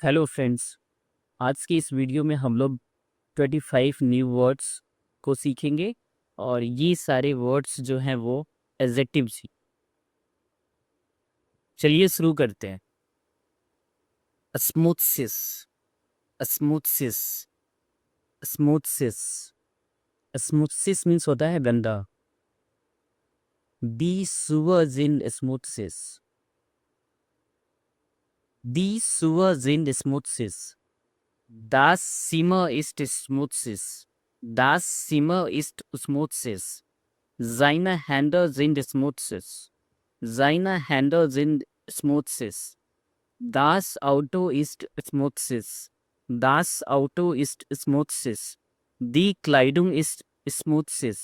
Hello friends. आज की इस वीडियो में हम लोग 25 न्यू वर्ड्स को सीखेंगे और ये सारे वर्ड्स जो हैं वो एडजेक्टिव्स ही। चलिए शुरू करते हैं। स्मूथसिस, स्मूथसिस, स्मूथसिस। स्मूथसिस मीन्स होता है गंदा। दी सुअर्स इन स्मूथसिस, दी सुअर्स इन स्मूथसिस। Das Zimmer ist schmutzig. Das Zimmer ist schmutzig. Seine Hände sind schmutzig. Seine Hände sind schmutzig. Das Auto ist schmutzig. Das Auto ist schmutzig. Die Kleidung ist schmutzig.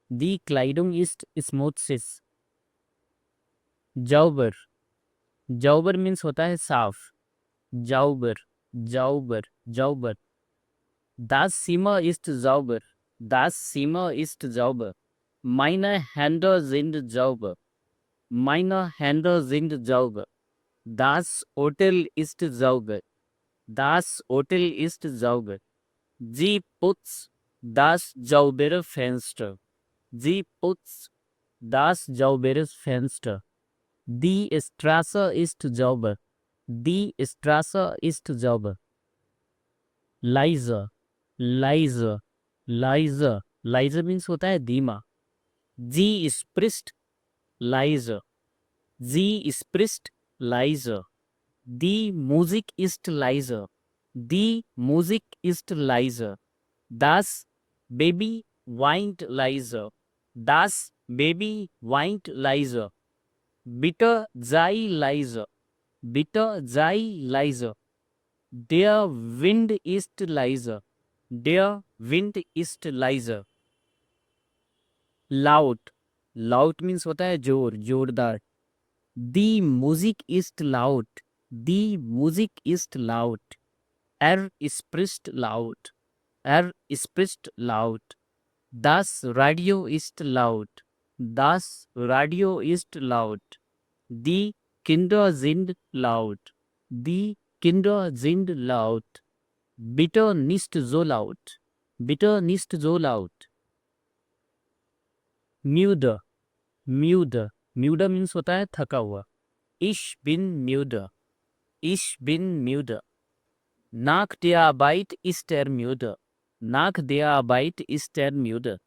Die Kleidung ist schmutzig. Sauber. Sauber means होता है साफ। Sauber, sauber, sauber. Das Zimmer ist sauber. Das Zimmer ist sauber. Meine Hände sind sauber. Meine Hände sind sauber. Das Hotel ist sauber. Das Hotel ist sauber. Sie putzt das saubere Fenster. Sie putzt das saubere Fenster. Die Straße ist sauber. Die Straße ist sauber. Leise, leise, leise. Leise means होता है धीमा। Sie spricht leise. Sie spricht leise. Die Musik ist leise. Die Musik ist leise. Das Baby weint leise. Das Baby weint leise. Bitte sei leise. Bitte sei leise. Der Wind ist leise. Der Wind ist leise. Laut. Laut means होता है जोर, जोरदार। Die Musik ist laut. Die Musik ist laut. Er spricht laut. Er spricht laut. Das Radio ist laut. Das Radio ist laut. Die Kinder sind laut. Die Kinder sind laut. Bitte nicht so laut. Bitte nicht so laut. Müde. Müde. Müde means होता है थका हुआ। Ich bin müde. Ich bin müde. Nach der Arbeit ist er müde. Nach der Arbeit ist er müde.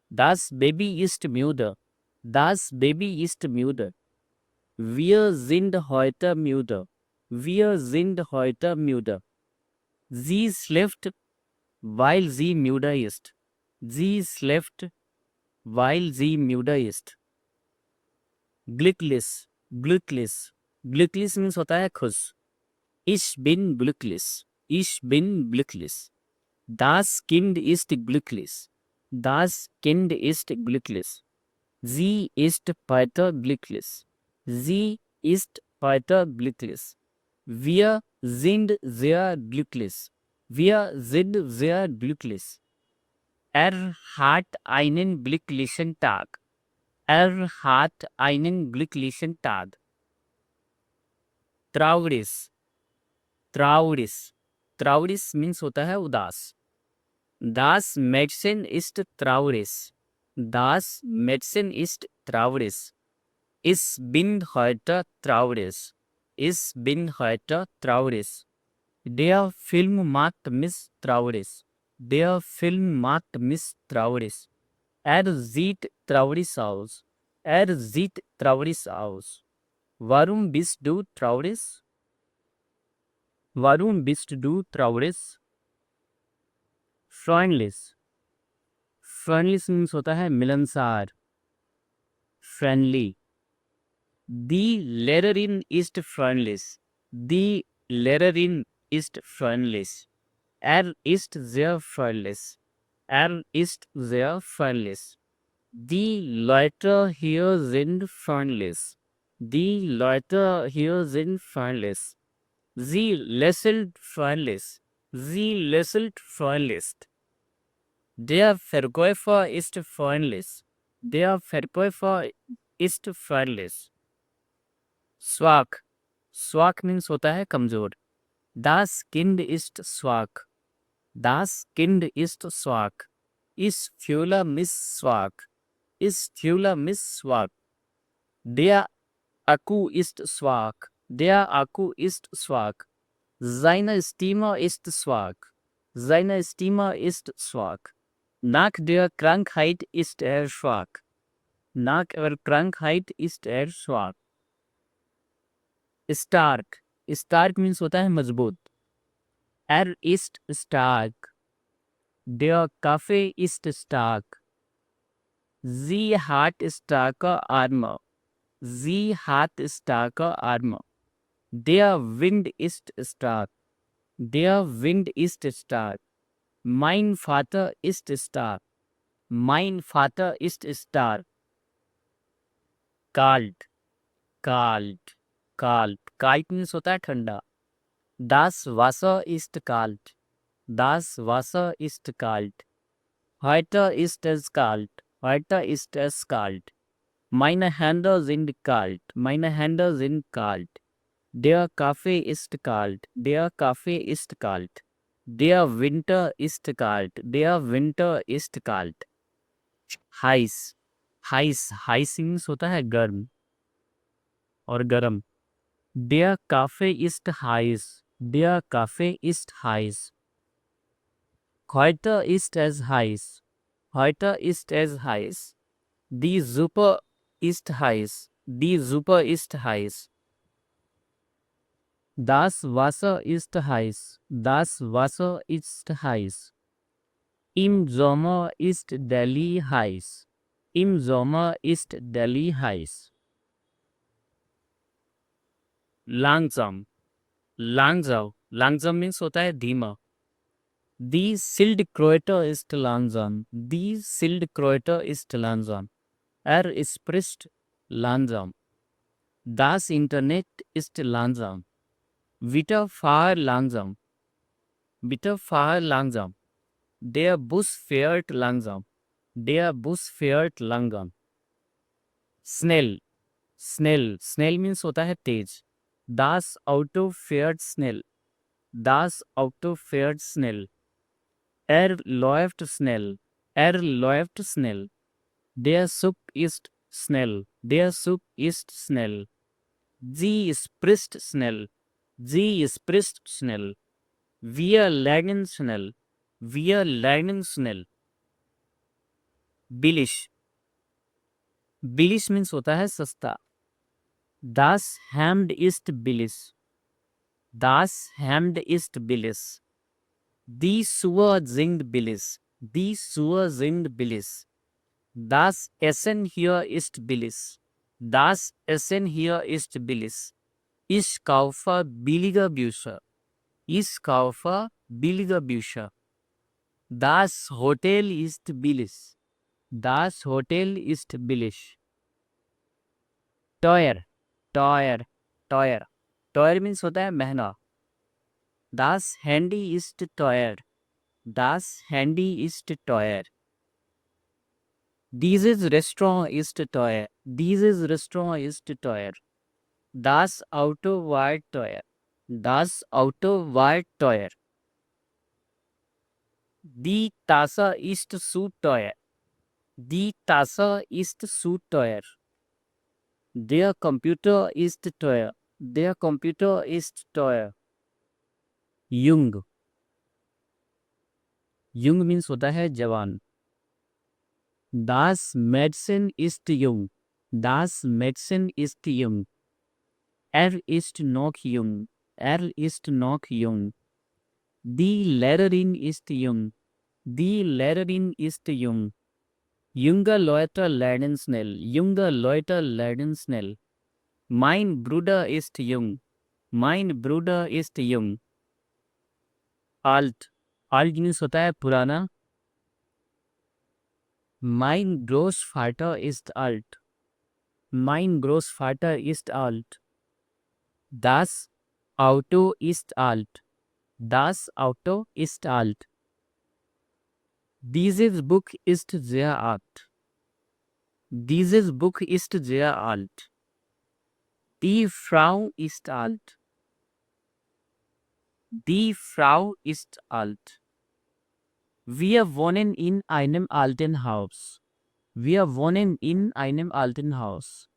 Das Baby ist müde. Das Baby ist müde. Wir sind heute müde. Wir sind heute müde. Sie schläft, weil sie müde ist. Sie schläft, weil sie müde ist. Glücklich, glücklich. Glücklich means होता है खुश। Ich bin glücklich. Ich bin glücklich. Das Kind ist glücklich. Das Kind ist glücklich. Sie ist heute glücklich. Sie ist heute glücklich. Wir sind sehr glücklich. Wir sind sehr glücklich. Er hat einen glücklichen Tag. Er hat einen glücklichen Tag. Traurig. Traurig. Traurig means होता है उदास। Das Mädchen ist traurig. Das Mädchen ist traurig. Ich bin heute traurig. Ich bin heute traurig. Der Film macht mich traurig. Der Film macht mich traurig. Er sieht traurig aus. Er sieht traurig aus. Warum bist du traurig? Warum bist du traurig? Freundlich. Freundlich means होता है मिलनसार। Friendly. Die Lehrerin ist freundlich. Die Lehrerin ist freundlich. Er ist sehr freundlich. Er ist sehr freundlich. Die Leute hier sind freundlich. Die Leute hier sind freundlich. Sie lächelt freundlich. Sie lächelt freundlich. Der Verkäufer ist freundlich. Der Verkäufer ist freundlich. Swag. Swag means होता है कमजोर। Das Kind ist schwach. Das Kind ist schwach. Ich fühle mich schwach. Ich fühle mich schwach. Der Akku ist schwach. Der Akku ist schwach. Seine Stimme ist schwach. Seine Stimme ist schwach. Nach der Krankheit ist er schwach. Nach der Krankheit ist er schwach. Stark. Stark means होता है मजबूत. Er ist stark. Der Kaffee ist stark. Sie hat starke Arme. Sie hat starke Arme. Der Wind ist stark. Der Wind ist stark. Mein Vater ist stark. Mein Vater ist stark. Kalt. Kalt. Kalt. Kalt means होता है ठंडा. Das Wasser ist kalt. Das Wasser ist kalt. Heute ist es kalt. Heute ist es kalt. Meine Hände sind kalt. Meine Hände sind kalt. Der Kaffee ist kalt. Der Kaffee ist kalt. Der Winter ist kalt. Der Winter ist kalt. heiß. heiß. heiß means होता है गर्म और गरम. Der Kaffee ist heiß. Der Kaffee ist heiß. Heute ist es heiß. Heute ist es heiß. Die Suppe ist heiß. Die Suppe ist heiß. Das Wasser ist heiß. Das Wasser ist heiß. Im Sommer ist Delhi heiß. Im Sommer ist Delhi heiß. Langsam. Langsam. Langsam means होता है धीमा. Die Schildkröte ist langsam. Die Schildkröte ist langsam. Spricht langsam. Das Internet ist langsam. Bitte fahr langsam. Bitte fahr langsam. Der Bus fährt langsam. Der Bus fährt langsam. Schnell. Schnell. Schnell means होता है तेज. Das Auto fährt schnell. Das Auto fährt schnell. Läuft schnell. Läuft schnell. Der Zug ist schnell. Der Zug ist schnell. Sie spricht schnell. Sie spricht schnell. Wir lernen schnell. Wir lernen schnell. Billig. Billig means होता है सस्ता. Das Hemd ist billig. Das Hemd ist billig. Die Schuhe sind billig. Die Schuhe sind billig. Das Essen hier ist billig. Das Essen hier ist billig. Ich kaufe billige Bücher. Ich kaufe billige Bücher. Das Hotel ist billig. Das Hotel ist billig. Teuer. Teuer. Teuer. Teuer means होता है महंगा. Das Handy ist teuer. Das Handy ist teuer. Dieses Restaurant ist teuer. Dieses Restaurant ist teuer. Das Auto war teuer. Das Auto war teuer. Die Tasse ist zu teuer. Die Tasse ist zu teuer. Der Computer ist teuer. Der Computer ist teuer. Jung. Jung means होता है जवान. Das Mädchen ist jung. Das Mädchen ist jung. Ist noch jung. Ist noch jung. Die Lehrerin ist jung. Die Lehrerin ist jung. Junge Leute lernen schnell. Junge Leute lernen schnell. Mein Bruder ist jung. Mein Bruder ist jung. Alt. Alt means होता है पुराना. Mein Großvater ist alt. Mein Großvater ist alt. Das Auto ist alt. Das Auto ist alt. Dieses Buch ist sehr alt. Dieses Buch ist sehr alt. Die Frau ist alt. Die Frau ist alt. Wir wohnen in einem alten Haus. Wir wohnen in einem alten Haus.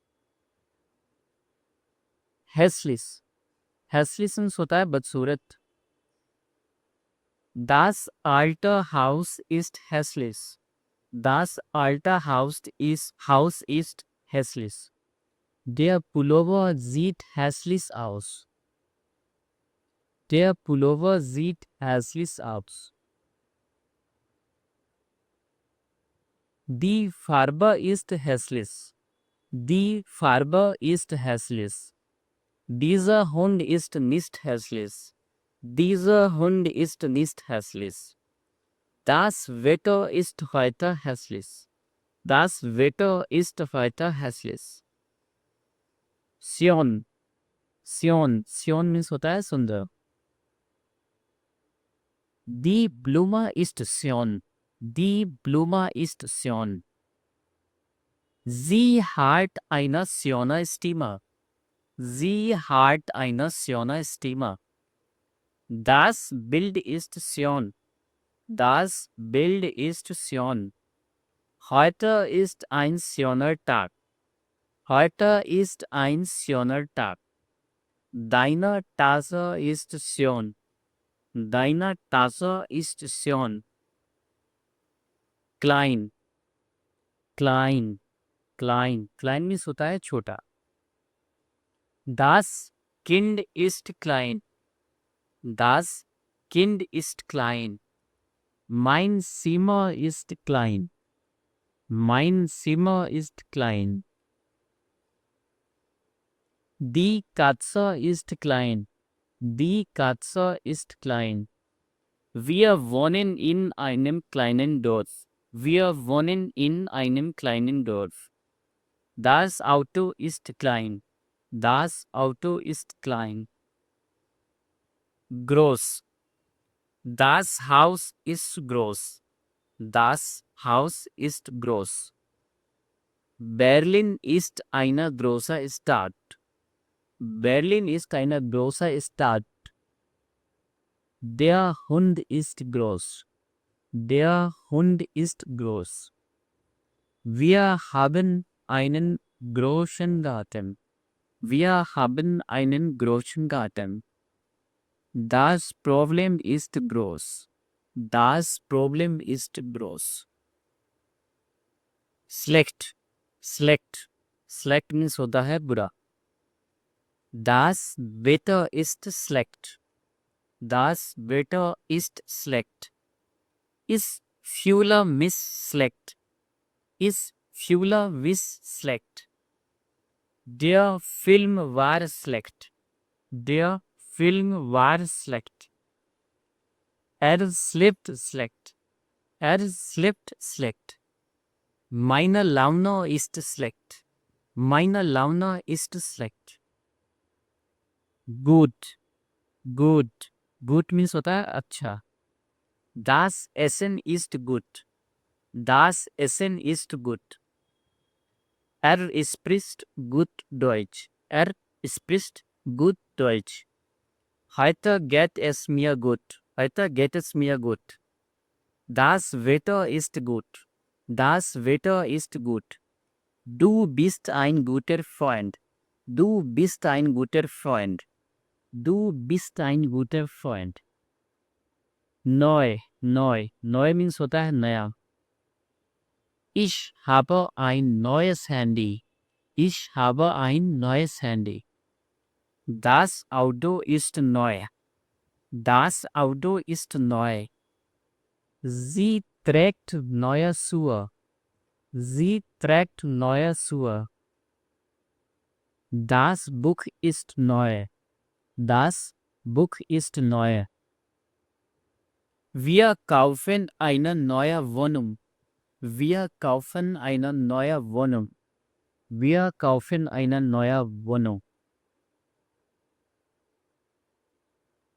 Hässlich. Hässlich means होता है बदसूरत. Das alte Haus ist hässlich. Das alte Haus ist hässlich. Der Pullover sieht hässlich aus. Der Pullover sieht hässlich aus. Die Farbe ist hässlich. Die Farbe ist hässlich. Dieser Hund ist nicht hässlich. Dieser Hund ist nicht hässlich. Das Wetter ist heute hässlich. Das Wetter ist heute hässlich. Sion. Sion. Sion means होता है सुंदर. Die Blume ist Sion. Die Blume ist Sion. Sie hat eine schöne Stimme. Sie hat eine schöne Stimme. Das Bild ist schön. Das Bild ist schön. Heute ist ein schöner Tag. Heute ist ein schöner Tag. Deine Tasse ist schön. Deine Tasse ist schön. Klein. Klein. Klein. Klein means होता है छोटा. Das Kind ist klein. Das Kind ist klein. Mein Zimmer ist klein. Mein Zimmer ist klein. Die Katze ist klein. Die Katze ist klein. Wir wohnen in einem kleinen Dorf. Wir wohnen in einem kleinen Dorf. Das Auto ist klein. Das Auto ist klein. Groß. Das Haus ist groß. Das Haus ist groß. Berlin ist eine große Stadt. Berlin ist eine große Stadt. Der Hund ist groß. Der Hund ist groß. Wir haben einen großen Garten. Wir haben einen großen Garten. Das Problem ist groß. Das Problem ist groß. Schlecht. Schlecht. Schlecht means होता है बुरा. Das Wetter ist schlecht. Das Wetter ist schlecht. Ist Fühler miss schlecht. Ist Fühler miss schlecht. Der Film war schlecht. Der Film war schlecht. Slept schlecht. Slept schlecht. Meine Laune ist schlecht. Meine Laune ist schlecht. Gut. Gut. Gut means होता है अच्छा. Das Essen ist gut. Das Essen ist gut. Spricht gut Deutsch. Spricht gut Deutsch. Heute geht es mir gut. Heute geht es mir gut. Das Wetter ist gut. Das Wetter ist gut. Du bist ein guter Freund. Du bist ein guter Freund. Du bist ein guter Freund. Neu. Neu. Neu means होता है नया. Ich habe ein neues Handy. Ich habe ein neues Handy. Das Auto ist neu. Das Auto ist neu. Sie trägt neue Schuhe. Sie trägt neue Schuhe. Das Buch ist neu. Das Buch ist neu. Wir kaufen eine neue Wohnung. Wir kaufen eine neue Wohnung. Wir kaufen eine neue Wohnung.